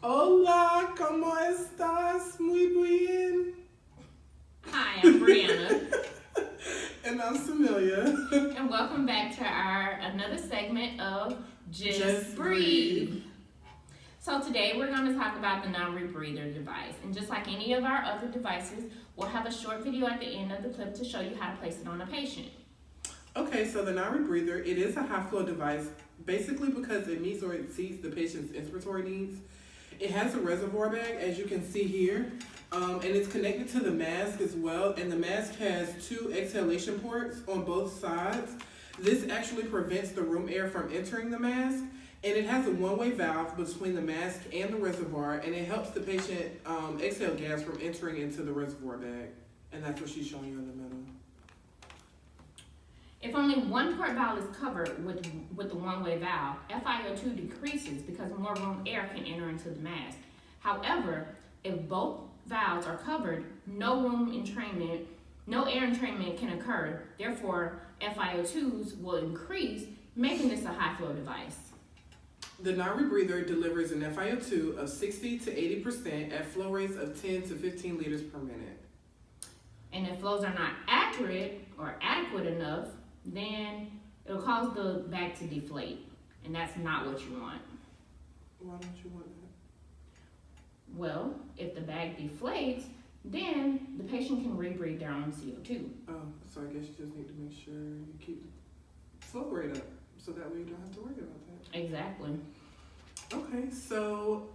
Hola, ¿cómo estás? Muy bien. Hi, I'm Brianna, And I'm Samelia. and welcome back to our another segment of Just Just Breathe. breathe. So today we're going to talk about the non-rebreather device, and just like any of our other devices, we'll have a short video at the end of the clip to show you how to place it on a patient. Okay, so the non-rebreather, it is a high-flow device, basically because it meets or exceeds the patient's inspiratory needs. It has a reservoir bag, as you can see here, and it's connected to the mask as well, and the mask has two exhalation ports on both sides. This actually prevents the room air from entering the mask, and it has a one-way valve between the mask and the reservoir, and it helps the patient exhale gas from entering into the reservoir bag, and that's what she's showing you in the middle. If only one port valve is covered with the one-way valve, FiO2 decreases because more room air can enter into the mask. However, if both valves are covered, no air entrainment can occur. Therefore, FiO2s will increase, making this a high-flow device. The non-rebreather delivers an FiO2 of 60 to 80% at flow rates of 10 to 15 liters per minute. And if flows are not accurate or adequate enough, then it'll cause the bag to deflate, and that's not what you want. Why don't you want that? Well, if the bag deflates, then the patient can rebreathe their own CO2. Oh, so I guess you just need to make sure you keep the flow rate up, so that way you don't have to worry about that. Exactly. Okay, so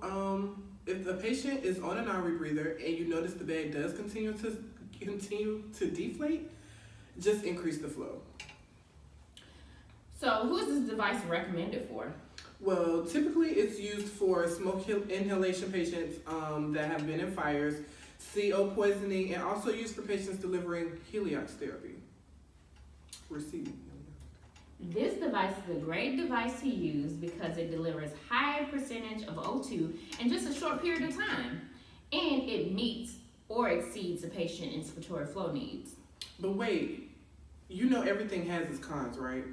if the patient is on a non-rebreather and you notice the bag does continue to deflate, just increase the flow. So who is this device recommended for? Well, typically it's used for smoke inhalation patients that have been in fires, CO poisoning, and also used for patients delivering heliox therapy. Receiving heliox. This device is a great device to use because it delivers high percentage of O2 in just a short period of time, and it meets or exceeds the patient inspiratory flow needs. But wait, you know everything has its cons, right?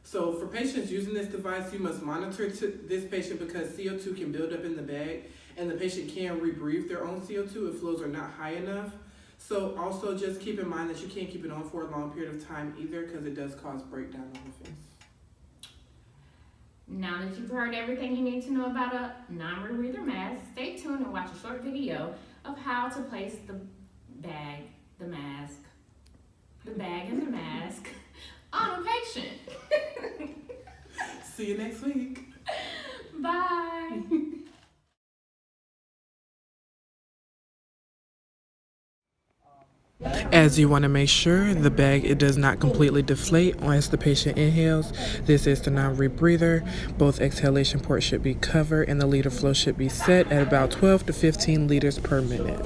So for patients using this device, you must monitor this patient because CO2 can build up in the bag, and the patient can rebreathe their own CO2 if flows are not high enough. So also just keep in mind that you can't keep it on for a long period of time either because it does cause breakdown on the face. Now that you've heard everything you need to know about a non-rebreather mask, stay tuned and watch a short video of how to place the bag, the mask, the bag and the mask on a patient. See you next week. Bye. As you want to make sure the bag it does not completely deflate as the patient inhales, this is the non-rebreather. Both exhalation ports should be covered and the liter flow should be set at about 12 to 15 liters per minute.